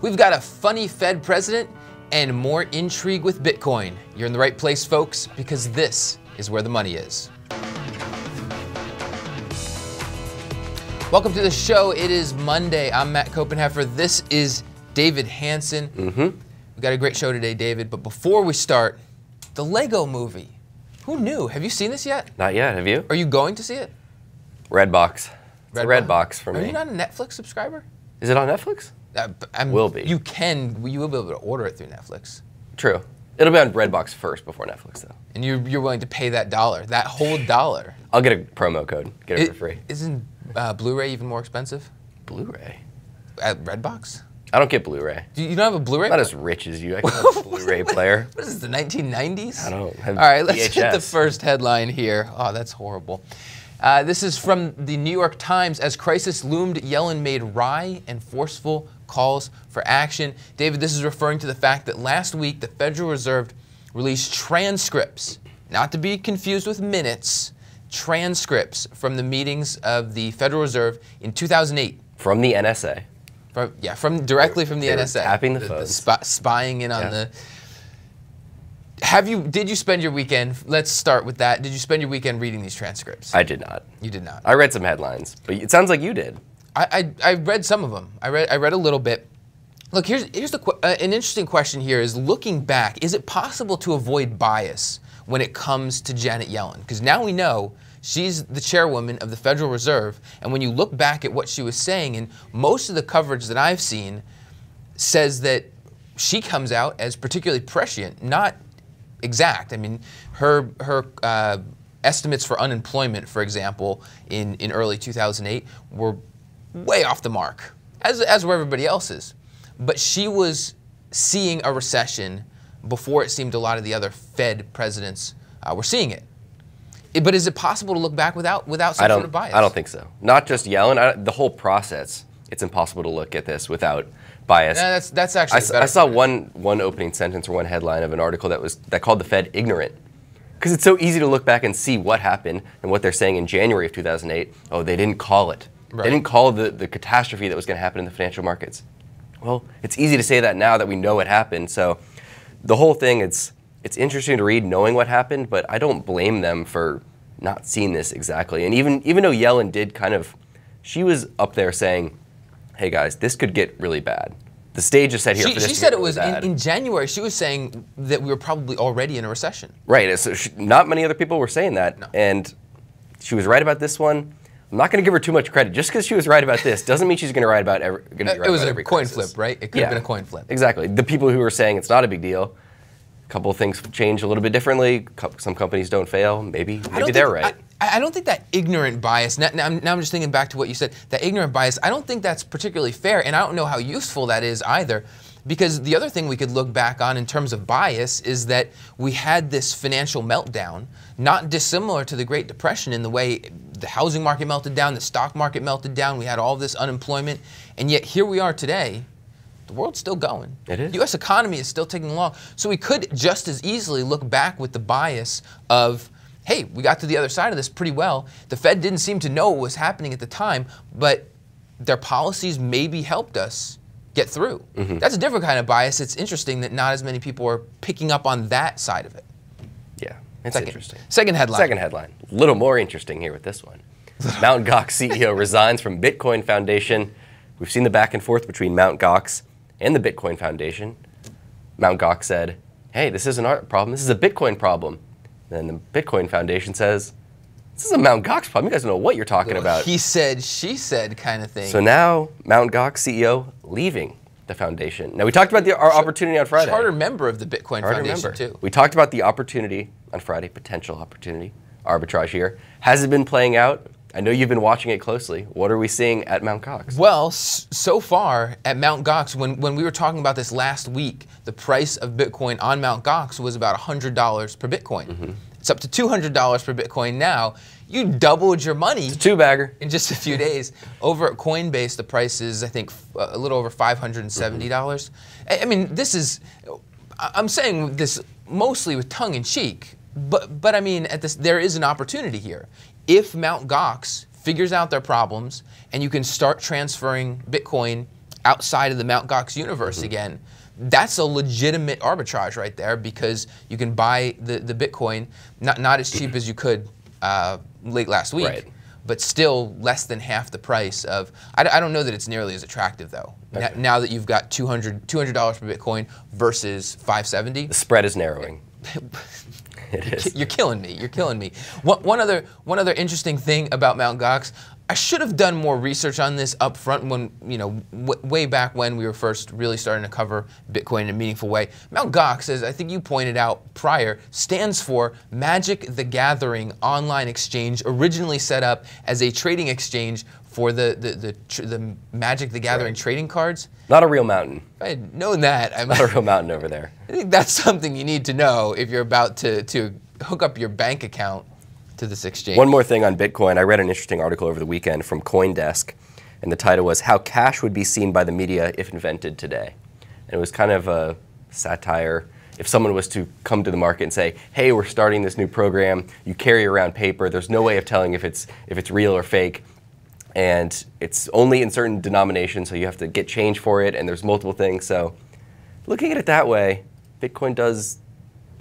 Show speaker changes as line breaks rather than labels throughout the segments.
We've got a funny Fed president and more intrigue with Bitcoin. You're in the right place, folks, because this is where the money is. Welcome to the show. It is Monday. I'm Matt Koppenheffer. This is David Hanson. We've got a great show today, David. But before we start, the Lego movie. Who knew? Have you seen this yet?
Not yet. Have you?
Are you going to see it?
Redbox. It's a Redbox for me.
Are you not a Netflix subscriber?
Is it on Netflix? Will be.
You will be able to order it through Netflix.
True. It'll be on Redbox first before Netflix, though.
And you're willing to pay that dollar, that whole dollar.
I'll get a promo code. Get it for free.
Isn't Blu-ray even more expensive?
Blu-ray?
At Redbox?
I don't get Blu-ray.
You don't have a Bluray?
Not as rich as you. I can have a Blu-ray player.
What is this, the 1990s?
I don't have
All right, let's
VHS.
hit the first headline here. Oh, that's horrible. This is from the New York Times. As crisis loomed, Yellen made wry and forceful calls for action. David, this is referring to the fact that last week the Federal Reserve released transcripts, not to be confused with minutes, transcripts from the meetings of the Federal Reserve in 2008.
From the NSA.
Directly from the NSA.
Tapping the phones.
Spying in on the... Did you spend your weekend, let's start with that, did you spend your weekend reading these transcripts?
I did not.
You did not.
I read some headlines, but it sounds like you did.
I read some of them. I read a little bit. Look, here's an interesting question here is, looking back, is it possible to avoid bias when it comes to Janet Yellen? Because now we know she's the chairwoman of the Federal Reserve, and when you look back at what she was saying, and most of the coverage that I've seen says that she comes out as particularly prescient, not exact. I mean, her estimates for unemployment, for example, in early 2008 were way off the mark, as were everybody else's. But she was seeing a recession before it seemed a lot of the other Fed presidents were seeing it. But is it possible to look back without some sort of bias?
I don't think so. Not just Yellen. The whole process. It's impossible to look at this without bias.
Yeah, that's actually better.
I saw one opening sentence or one headline of an article that called the Fed ignorant. Because it's so easy to look back and see what happened and what they're saying in January of 2008. Oh, they didn't call it. Right. They didn't call the catastrophe that was going to happen in the financial markets. Well, it's easy to say that now that we know it happened. So the whole thing, it's interesting to read knowing what happened, but I don't blame them for not seeing this exactly. And even though Yellen did she was up there saying, hey guys, this could get really bad. The stage is set here for this to get really bad. She said it was
in January. She was saying that we were probably already in a recession.
Right. So not many other people were saying that. No. And she was right about this one. I'm not going to give her too much credit. Just because she was right about this doesn't mean she's going to be right about every crisis.
It was a coin flip, right? It could have been a coin flip.
Exactly. The people who were saying it's not a big deal, a couple of things change a little bit differently. Some companies don't fail. Maybe they're right.
I don't think that ignorant bias, now I'm just thinking back to what you said, that ignorant bias, I don't think that's particularly fair, and I don't know how useful that is either, because the other thing we could look back on in terms of bias is that we had this financial meltdown, not dissimilar to the Great Depression in the way the housing market melted down, the stock market melted down, we had all this unemployment, and yet here we are today. The world's still going.
It is.
The U.S. economy is still ticking along. So we could just as easily look back with the bias of, hey, we got to the other side of this pretty well. The Fed didn't seem to know what was happening at the time, but their policies maybe helped us get through. That's a different kind of bias. It's interesting that not as many people are picking up on that side of it.
Yeah, it's interesting.
Second headline.
Second headline. A little more interesting here with this one. MountGox CEO resigns from Bitcoin Foundation. We've seen the back and forth between MountGox and the Bitcoin Foundation. MountGox said, hey, this isn't our problem, this is a Bitcoin problem. Then the Bitcoin Foundation says, this is a MountGox problem. You guys don't know what you're talking about.
He said, she said kind of thing.
So now, MountGox CEO leaving the foundation. Now, we talked about our opportunity on Friday.
Charter member of the Bitcoin Foundation, too.
We talked about the opportunity on Friday, potential opportunity, arbitrage here. Has it been playing out? I know you've been watching it closely. What are we seeing at MountGox?
Well, so far at MountGox, when we were talking about this last week, the price of Bitcoin on MountGox was about $100 per Bitcoin. It's up to $200 per Bitcoin now. You doubled your money.
It's a two-bagger.
In just a few days. Over at Coinbase, the price is, I think, a little over $570. I mean, this is, I'm saying this mostly with tongue in cheek, but I mean, there is an opportunity here. If MountGox figures out their problems and you can start transferring Bitcoin outside of the MountGox universe again, that's a legitimate arbitrage right there, because you can buy the Bitcoin not as cheap as you could late last week, but still less than half the price of. I don't know that it's nearly as attractive though. Okay. Now that you've got $200 per Bitcoin versus 570,
the spread is narrowing. It is.
You're killing me. You're killing me. One other interesting thing about MountGox. I should have done more research on this up front when, way back when we were first really starting to cover Bitcoin in a meaningful way. MountGox, as I think you pointed out prior, stands for Magic the Gathering Online Exchange, originally set up as a trading exchange for the Magic the Gathering trading cards.
Not a real mountain.
If I had known that,
not a real mountain over there.
I think that's something you need to know if you're about to hook up your bank account to this exchange.
One more thing on Bitcoin. I read an interesting article over the weekend from CoinDesk, and the title was "How Cash Would Be Seen by the Media If Invented Today." And it was kind of a satire. If someone was to come to the market and say, "Hey, we're starting this new program. You carry around paper. There's no way of telling if it's real or fake, and it's only in certain denominations, so you have to get change for it, and there's multiple things." So, looking at it that way, Bitcoin does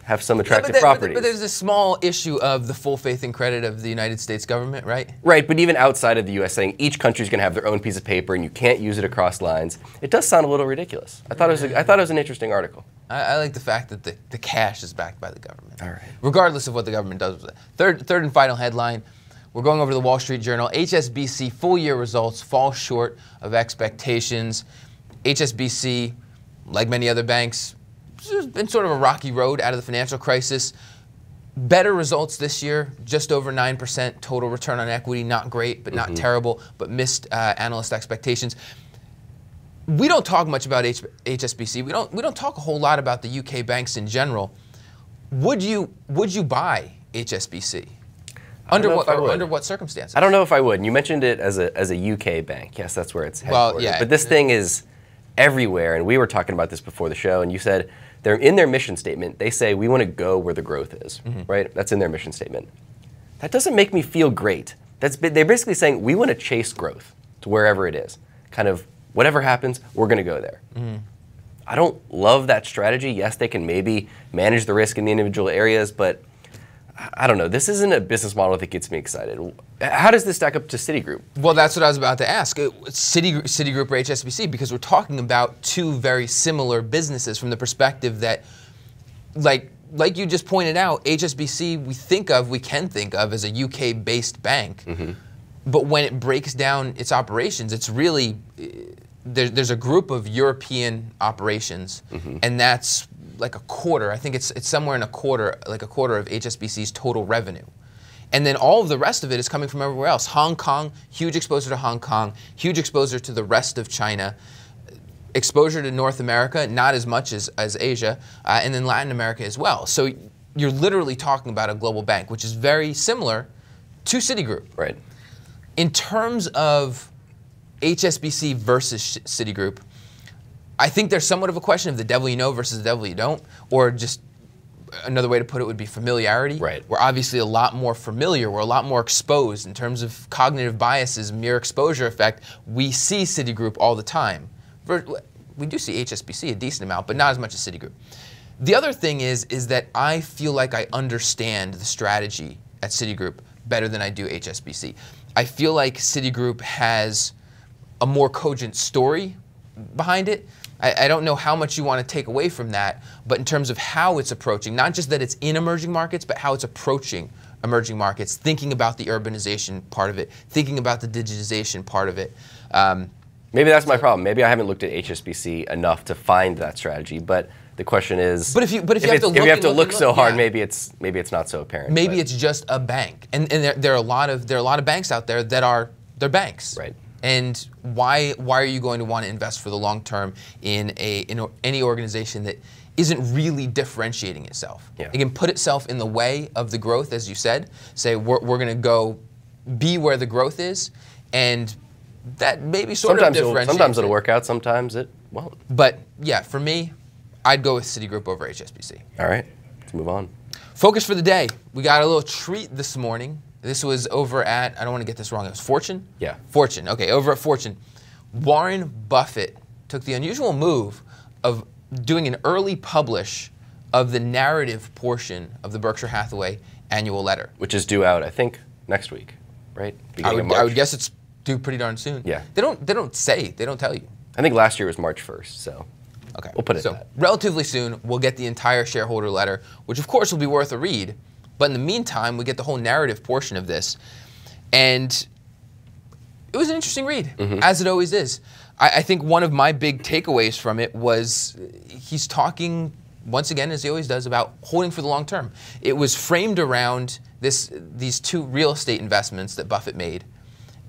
have some attractive properties.
But there's a small issue of the full faith and credit of the United States government, right?
Right, but even outside of the U.S., saying each country is going to have their own piece of paper and you can't use it across lines, it does sound a little ridiculous. I thought it was an interesting article.
I like the fact that the cash is backed by the government.
All right.
Regardless of what the government does with it. Third and final headline. We're going over to the Wall Street Journal. HSBC full-year results fall short of expectations. HSBC, like many other banks, it's been sort of a rocky road out of the financial crisis. Better results this year, just over 9% total return on equity. Not great, but not terrible, but missed analyst expectations. We don't talk much about HSBC. We don't talk a whole lot about the UK banks in general. Would you buy HSBC? Under what circumstances?
I don't know if I would. And you mentioned it as a UK bank. Yes, that's where it's headquartered.
Well, yeah.
But this thing is everywhere, and we were talking about this before the show, and you said they're in their mission statement. They say we want to go where the growth is, right? That's in their mission statement. That doesn't make me feel great. They're basically saying we want to chase growth to wherever it is. Kind of whatever happens, we're going to go there. I don't love that strategy. Yes, they can maybe manage the risk in the individual areas, but I don't know. This isn't a business model that gets me excited. How does this stack up to Citigroup?
Well, that's what I was about to ask. Citigroup or HSBC, because we're talking about two very similar businesses from the perspective that, like you just pointed out, HSBC we can think of as a UK-based bank. But when it breaks down its operations, it's really, there's a group of European operations, and that's like a quarter. I think it's somewhere in a quarter of HSBC's total revenue. And then all of the rest of it is coming from everywhere else. Hong Kong, huge exposure to Hong Kong, huge exposure to the rest of China, exposure to North America, not as much as Asia, and then Latin America as well. So you're literally talking about a global bank, which is very similar to Citigroup.
Right.
In terms of HSBC versus Citigroup, I think there's somewhat of a question of the devil you know versus the devil you don't, or just another way to put it would be familiarity.
Right.
We're obviously a lot more familiar, we're a lot more exposed in terms of cognitive biases, mere exposure effect. We see Citigroup all the time. We do see HSBC a decent amount, but not as much as Citigroup. The other thing is that I feel like I understand the strategy at Citigroup better than I do HSBC. I feel like Citigroup has a more cogent story behind it. I don't know how much you want to take away from that, but in terms of how it's approaching, not just that it's in emerging markets, but how it's approaching emerging markets, thinking about the urbanization part of it, thinking about the digitization part of it.
Maybe that's my problem. Maybe I haven't looked at HSBC enough to find that strategy, but the question is,
if you have to look
so hard, maybe it's not so apparent.
Maybe it's just a bank, and there are a lot of banks out there that they're banks.
Right.
And why are you going to want to invest for the long term in any organization that isn't really differentiating itself?
Yeah.
It can put itself in the way of the growth, as you said. Say we're going to go be where the growth is, and that maybe sort of differentiates.
Sometimes it'll work out, sometimes it won't.
But yeah, for me, I'd go with Citigroup over HSBC.
All right, let's move on.
Focus for the day. We got a little treat this morning. This was over at, I don't want to get this wrong, it was Fortune?
Yeah.
Fortune, okay, over at Fortune. Warren Buffett took the unusual move of doing an early publish of the narrative portion of the Berkshire Hathaway annual letter.
Which is due out, I think, next week, right? Beginning of March.
I would guess it's due pretty darn soon.
Yeah.
They don't tell you.
I think last year was March 1st, so
okay.
We'll put it at that.
Relatively soon, we'll get the entire shareholder letter, which of course will be worth a read. But in the meantime, we get the whole narrative portion of this. And it was an interesting read, as it always is. I think one of my big takeaways from it was he's talking, once again, as he always does, about holding for the long term. It was framed around these two real estate investments that Buffett made,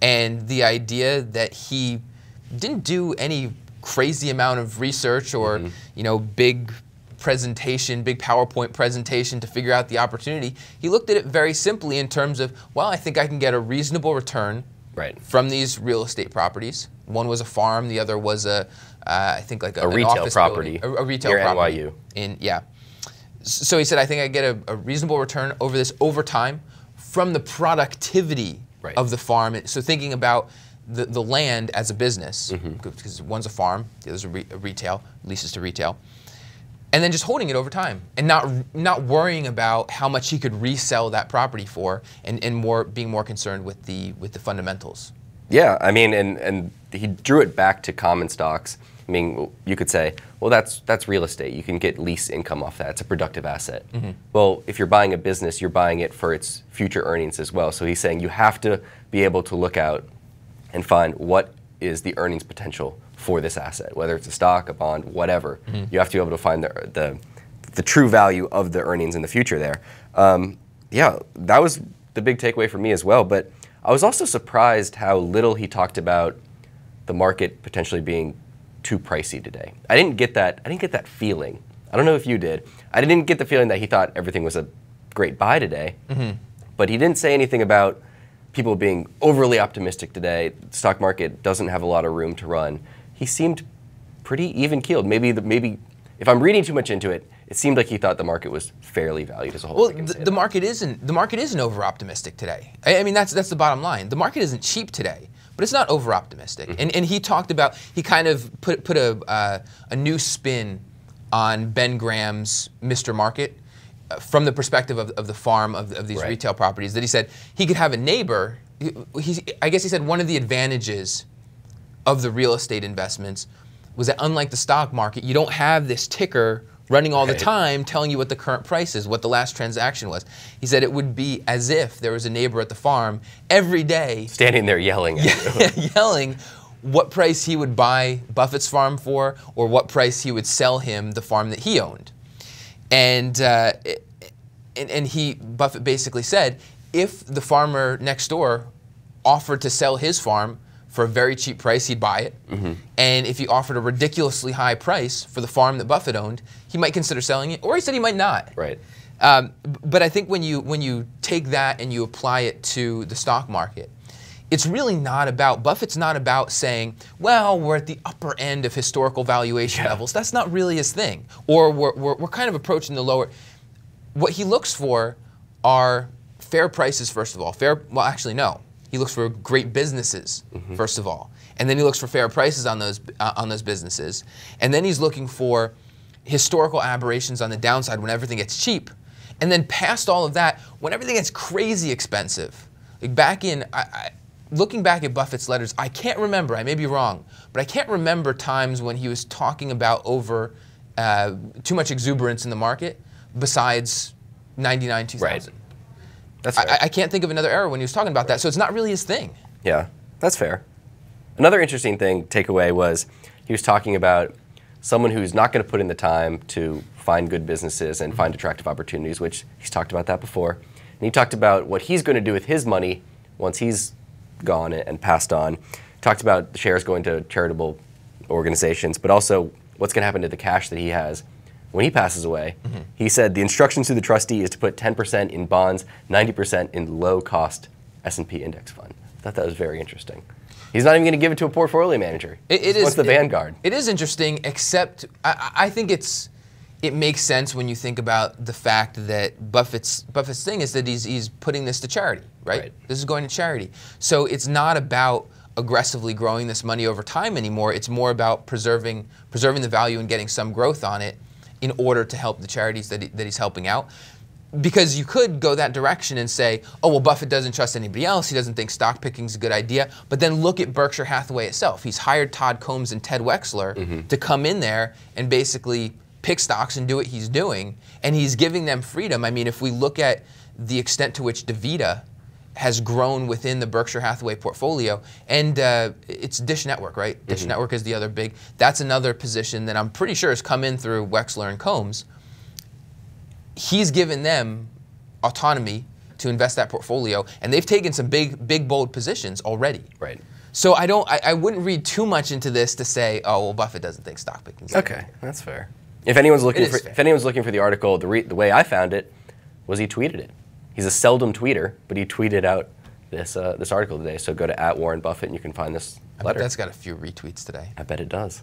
and the idea that he didn't do any crazy amount of research or big presentation, big PowerPoint presentation to figure out the opportunity. He looked at it very simply in terms of, well, I think I can get a reasonable return from these real estate properties. One was a farm, the other was I think like
a retail property,
a retail
near
property
NYU.
So he said, I think I get a reasonable return over time from the productivity of the farm. So thinking about the land as a business, because one's a farm, the other's a retail, leases to retail, and then just holding it over time and not worrying about how much he could resell that property for, and being more concerned with the fundamentals.
Yeah, I mean, and he drew it back to common stocks. I mean, you could say, well, that's real estate. You can get lease income off that. It's a productive asset. Well, if you're buying a business, you're buying it for its future earnings as well. So he's saying you have to be able to look out and find what is the earnings potential for this asset, whether it's a stock, a bond, whatever. You have to be able to find the true value of the earnings in the future there. Yeah, that was the big takeaway for me as well. But I was also surprised how little he talked about the market potentially being too pricey today. I didn't get that feeling. I don't know if you did. I didn't get the feeling that he thought everything was a great buy today. But he didn't say anything about people being overly optimistic today. The stock market doesn't have a lot of room to run. He seemed pretty even-keeled. Maybe if I'm reading too much into it, it seemed like he thought the market was fairly valued as a whole.
Well, the market isn't over-optimistic today. I mean, that's the bottom line. The market isn't cheap today, but it's not over-optimistic. And he talked about, he kind of put a new spin on Ben Graham's Mr. Market from the perspective of the farm of these retail properties, that he said he could have a neighbor. I guess he said one of the advantages of the real estate investments was that, unlike the stock market, you don't have this ticker running all the time telling you what the current price is, what the last transaction was. He said it would be as if there was a neighbor at the farm every day
standing there yelling at you.
yelling what price he would buy Buffett's farm for, or what price he would sell him the farm that he owned. And Buffett basically said, if the farmer next door offered to sell his farm for a very cheap price, he'd buy it. And if he offered a ridiculously high price for the farm that Buffett owned, he might consider selling it, or he said he might not. But I think when you take that and you apply it to the stock market, it's really not about, Buffett's not about saying, well, we're at the upper end of historical valuation levels. That's not really his thing. Or we're kind of approaching the lower. What he looks for are fair prices, first of all. Well, actually, no. He looks for great businesses, first of all. And then he looks for fair prices on those businesses. And then he's looking for historical aberrations on the downside when everything gets cheap. And then past all of that, when everything gets crazy expensive. Like looking back at Buffett's letters, I can't remember, I may be wrong, but I can't remember times when he was talking about too much exuberance in the market besides 99, 2000.
That's fair.
I can't think of another era when he was talking about that, so it's not really his thing.
Yeah, that's fair. Another interesting takeaway was he was talking about someone who's not going to put in the time to find good businesses and find attractive opportunities, which he's talked about that before. And he talked about what he's going to do with his money once he's gone and passed on. Talked about the shares going to charitable organizations, but also what's going to happen to the cash that he has when he passes away. He said the instructions to the trustee is to put 10% in bonds, 90% in low-cost S&P index fund. I thought that was very interesting. He's not even going to give it to a portfolio manager. What's the Vanguard?
It is interesting, except I think it makes sense when you think about the fact that Buffett's thing is that he's putting this to charity, right? This is going to charity. So it's not about aggressively growing this money over time anymore. It's more about preserving the value and getting some growth on it in order to help the charities that he's helping out. Because you could go that direction and say, oh, well, Buffett doesn't trust anybody else. He doesn't think stock picking is a good idea. But then look at Berkshire Hathaway itself. He's hired Todd Combs and Ted Wexler to come in there and basically pick stocks and do what he's doing. And he's giving them freedom. I mean, if we look at the extent to which DaVita has grown within the Berkshire Hathaway portfolio, and it's Dish Network, right? Dish Network is the other big. That's another position that I'm pretty sure has come in through Wexler and Combs. He's given them autonomy to invest that portfolio, and they've taken some big, bold positions already.
Right.
So I wouldn't read too much into this to say, oh, well, Buffett doesn't think stock picking is
okay. That's fair. If anyone's looking for the article, the way I found it was he tweeted it. He's a seldom tweeter, but he tweeted out this article today. So go to @WarrenBuffett and you can find this letter.
I bet that's got a few retweets today.
I bet it does.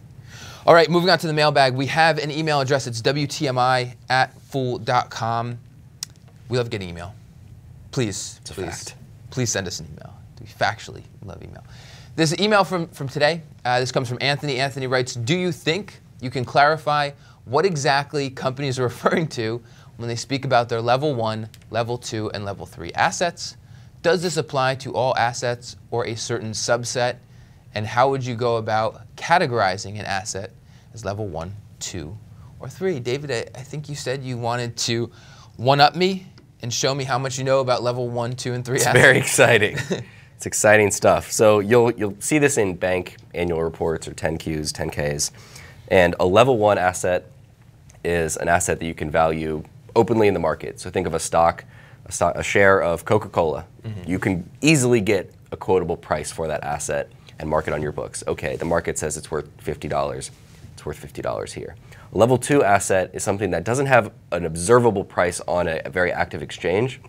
All right, moving on to the mailbag. We have an email address. It's WTMI@fool.com. We love getting email. Please send us an email. We factually love email. This email from today, this comes from Anthony. Anthony writes, do you think you can clarify what exactly companies are referring to when they speak about their level 1, level 2, and level 3 assets? Does this apply to all assets or a certain subset? And how would you go about categorizing an asset as level 1, 2, or 3? David, I think you said you wanted to one-up me and show me how much you know about level 1, 2, and 3 assets.
It's very exciting. It's exciting stuff. So you'll see this in bank annual reports or 10Qs, 10Ks. And a level 1 asset is an asset that you can value openly in the market. So think of a share of Coca-Cola. You can easily get a quotable price for that asset and mark it on your books. Okay, the market says it's worth $50. It's worth $50 here. A level 2 asset is something that doesn't have an observable price on a very active exchange,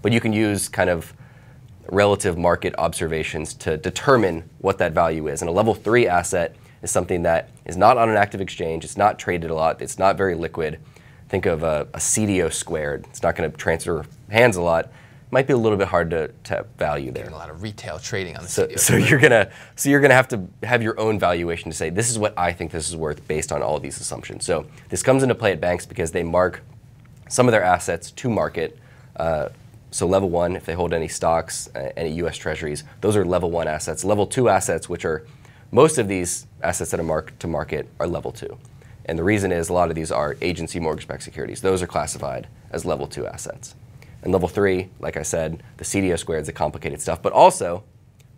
but you can use kind of relative market observations to determine what that value is. And a level 3 asset is something that is not on an active exchange, it's not traded a lot, it's not very liquid. Think of a CDO squared. It's not going to transfer hands a lot. Might be a little bit hard to value there.
Getting a lot of retail trading on the
CDO. So you're gonna have to have your own valuation to say this is what I think this is worth based on all of these assumptions. So this comes into play at banks because they mark some of their assets to market. So level 1, if they hold any stocks, any U.S. Treasuries, those are level 1 assets. Level 2 assets, which are most of these assets that are marked to market, are level 2. And the reason is a lot of these are agency mortgage-backed securities. Those are classified as level 2 assets. And level 3, like I said, the CDO squared is the complicated stuff, but also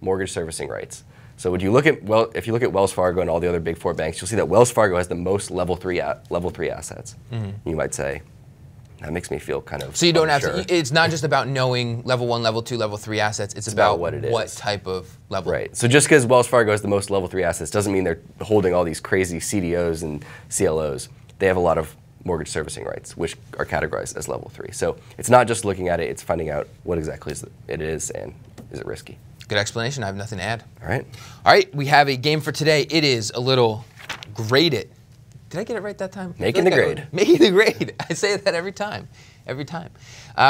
mortgage servicing rights. So if you look at Wells Fargo and all the other big 4 banks, you'll see that Wells Fargo has the most level 3 assets. You might say, that makes me feel kind of
So you don't have to, it's not just about knowing level 1, level 2, level 3 assets, it's about what it is. What type of level.
Right, so just because Wells Fargo has the most level 3 assets doesn't mean they're holding all these crazy CDOs and CLOs. They have a lot of mortgage servicing rights, which are categorized as level 3. So it's not just looking at it, it's finding out what exactly it is and is it risky.
Good explanation, I have nothing to add.
All right.
All right, we have a game for today. It is a little grade it. Did I get it right that time?
Making the grade.
Making the grade. I say that every time. Every time.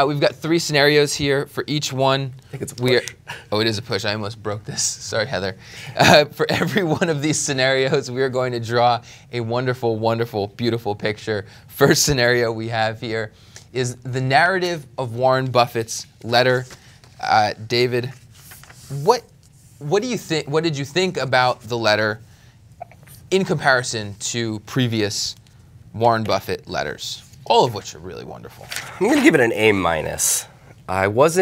We've got 3 scenarios here for each one.
I think it's a push.
Oh, it is a push. I almost broke this. Sorry, Heather. For every one of these scenarios, we are going to draw a wonderful, wonderful, beautiful picture. First scenario we have here is the narrative of Warren Buffett's letter. David, what do you think? What did you think about the letter in comparison to previous Warren Buffett letters, all of which are really wonderful?
I'm going to give it an A-. I was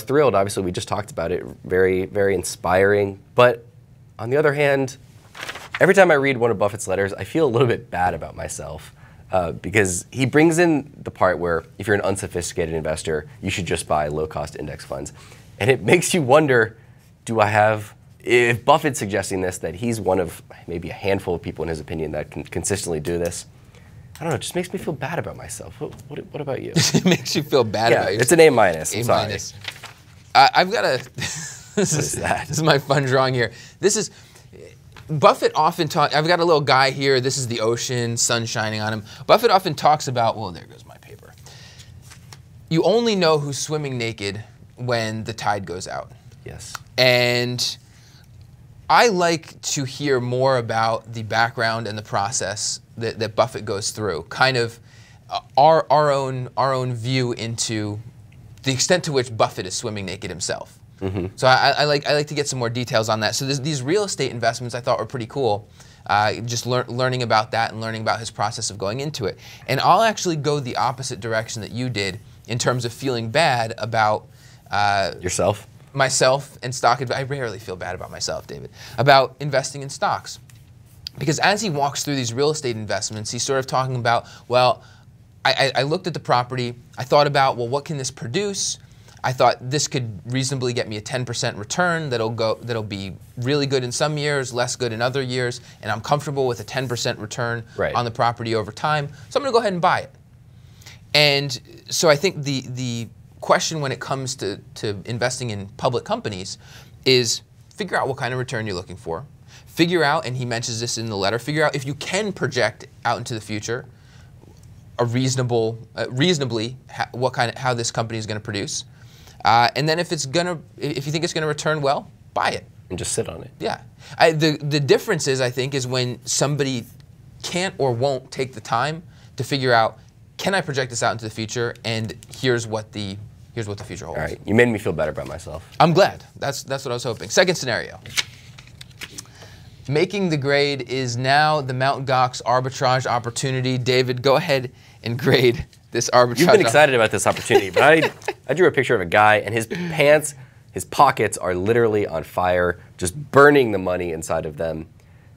thrilled. Obviously, we just talked about it. Very, very inspiring. But on the other hand, every time I read one of Buffett's letters, I feel a little bit bad about myself because he brings in the part where if you're an unsophisticated investor, you should just buy low-cost index funds. And it makes you wonder, if Buffett's suggesting this, that he's one of maybe a handful of people, in his opinion, that can consistently do this, I don't know, it just makes me feel bad about myself. What about you?
It makes you feel bad about yourself.
It's an A-. I'm
sorry. I've got a, this is my fun drawing here. This is, Buffett often talks, I've got a little guy here, this is the ocean, sun shining on him. Buffett often talks about, well, there goes my paper. You only know who's swimming naked when the tide goes out.
Yes.
And I like to hear more about the background and the process that Buffett goes through, kind of our own view into the extent to which Buffett is swimming naked himself. So I like to get some more details on that. So these real estate investments I thought were pretty cool. Just learning about that and learning about his process of going into it. And I'll actually go the opposite direction that you did in terms of feeling bad about
yourself?
Myself and stock advice. I rarely feel bad about myself, David, about investing in stocks. Because as he walks through these real estate investments, he's sort of talking about, well, I looked at the property, I thought about, well, what can this produce? I thought this could reasonably get me a 10% return that'll be really good in some years, less good in other years, and I'm comfortable with a 10% return on the property over time, so I'm going to go ahead and buy it. And so I think the question when it comes to investing in public companies is figure out what kind of return you're looking for. Figure out, and he mentions this in the letter, figure out if you can project out into the future a reasonably how this company is going to produce. And then if you think it's going to return well, buy it.
And just sit on it.
Yeah. The difference is, I think, is when somebody can't or won't take the time to figure out, can I project this out into the future, and here's what the future holds.
All right. You made me feel better about myself.
I'm glad. That's what I was hoping. Second scenario. Making the grade is now the MountGox arbitrage opportunity. David, go ahead and grade this arbitrage.
You've been excited about this opportunity, but I drew a picture of a guy, and his pants, his pockets are literally on fire, just burning the money inside of them.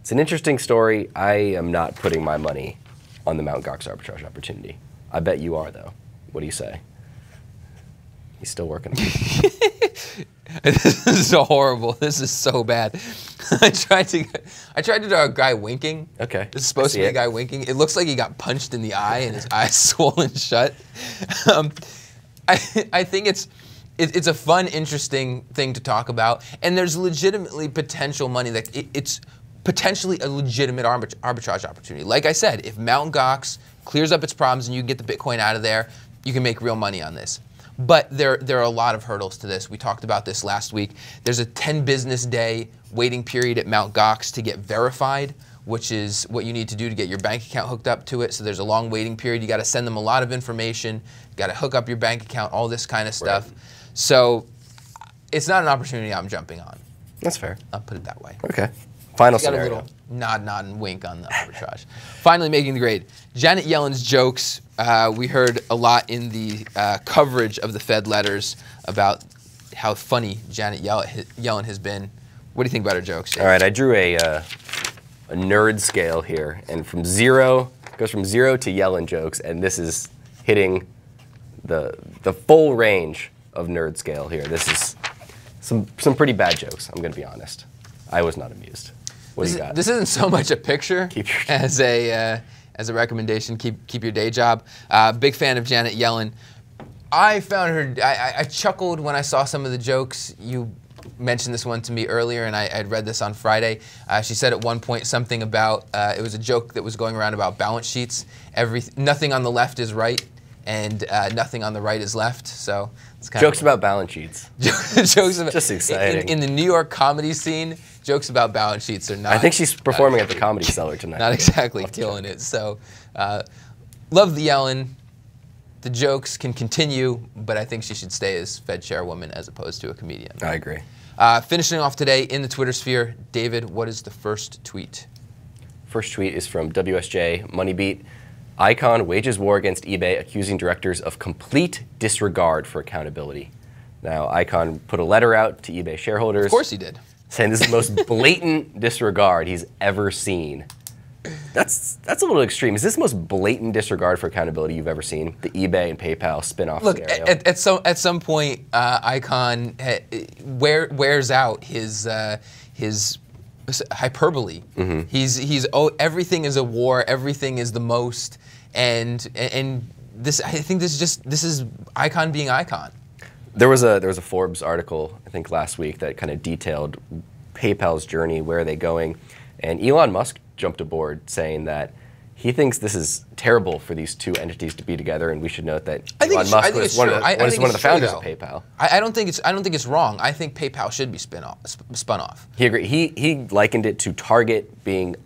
It's an interesting story. I am not putting my money on the MountGox arbitrage opportunity. I bet you are, though. What do you say? He's still working on it.
This is so horrible. This is so bad. I tried to do a guy winking.
Okay.
This is supposed to be a guy winking. It looks like he got punched in the eye and his eye's swollen shut. I think it's a fun, interesting thing to talk about, and there's legitimately potential money that it's potentially a legitimate arbitrage opportunity. Like I said, if MountGox clears up its problems and you get the Bitcoin out of there, you can make real money on this. But there are a lot of hurdles to this. We talked about this last week. There's a 10 business day waiting period at MountGox to get verified, which is what you need to do to get your bank account hooked up to it. So there's a long waiting period. You got to send them a lot of information. You got to hook up your bank account, all this kind of stuff. Right. So it's not an opportunity I'm jumping on.
That's fair.
I'll put it that way.
Okay. Final
scenario. Got a little nod and wink on the arbitrage. Finally making the grade. Janet Yellen's jokes. We heard a lot in the coverage of the Fed letters about how funny Janet Yellen has been. What do you think about her jokes?
All right, I drew a nerd scale here, and it goes from 0 to Yellen jokes, and this is hitting the full range of nerd scale here. This is some pretty bad jokes, I'm going to be honest. I was not amused. What do you got?
This isn't so much a picture as a recommendation. Keep your day job. Big fan of Janet Yellen. I found her. I chuckled when I saw some of the jokes. You mentioned this one to me earlier, and I'd read this on Friday. She said at one point something about it was a joke that was going around about balance sheets. Nothing on the left is right, and nothing on the right is left. So it's kind
jokes about balance sheets.
Jokes about
just exciting.
In the New York comedy scene, jokes about balance sheets are not.
I think she's performing at the Comedy Cellar tonight.
Not exactly killing it. So, love the Yellen. The jokes can continue, but I think she should stay as Fed chairwoman as opposed to a comedian.
I agree.
Finishing off today in the Twitter sphere, David, what is the first tweet?
First tweet is from WSJ Moneybeat. Icon wages war against eBay, accusing directors of complete disregard for accountability. Now, Icon put a letter out to eBay shareholders.
Of course he did.
Saying this is the most blatant disregard he's ever seen. That's a little extreme. Is this the most blatant disregard for accountability you've ever seen? The eBay and PayPal spin-off scenario?
At some point, Icon wears out his hyperbole. Mm-hmm. Everything is a war. Everything is the most, and this. I think this is Icon being Icon.
There was a Forbes article, I think last week, that kind of detailed PayPal's journey, where are they going, and Elon Musk jumped aboard saying that He thinks this is terrible for these two entities to be together, and we should note that Elon Musk was one of the founders of PayPal.
I don't think it's wrong. I think PayPal should be spun off.
He agreed. He likened it to Target being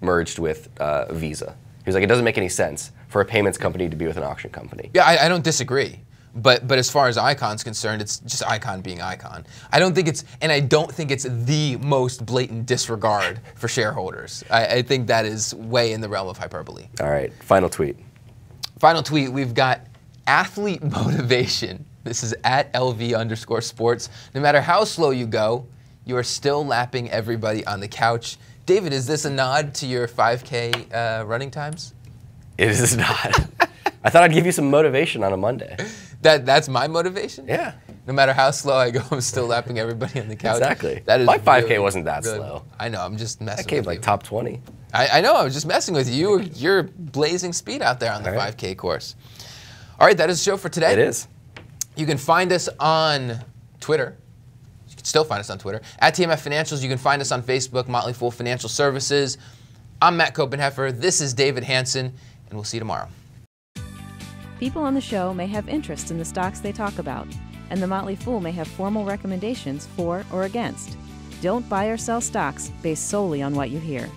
merged with Visa. He was like, it doesn't make any sense for a payments company to be with an auction company.
Yeah, I don't disagree. But as far as Icon's concerned, it's just Icon being Icon. I don't think it's the most blatant disregard for shareholders. I think that is way in the realm of hyperbole.
All right, final tweet.
Final tweet, we've got athlete motivation. This is at @LV_sports. No matter how slow you go, you are still lapping everybody on the couch. David, is this a nod to your 5K running times?
It is not. I thought I'd give you some motivation on a Monday.
That's my motivation?
Yeah.
No matter how slow I go, I'm still lapping everybody on the couch.
Exactly.
That is
my 5K
really,
wasn't that
really,
slow.
I know, I'm just messing with
I came
you.
like top 20.
I know, I was just messing with you. You're blazing speed out there on the 5K course. All right, that is the show for today.
It is.
You can find us on Twitter. You can still find us on Twitter. At TMF Financials, you can find us on Facebook, Motley Fool Financial Services. I'm Matt Koppenheffer. This is David Hanson, and we'll see you tomorrow.
People on the show may have interests in the stocks they talk about, and the Motley Fool may have formal recommendations for or against. Don't buy or sell stocks based solely on what you hear.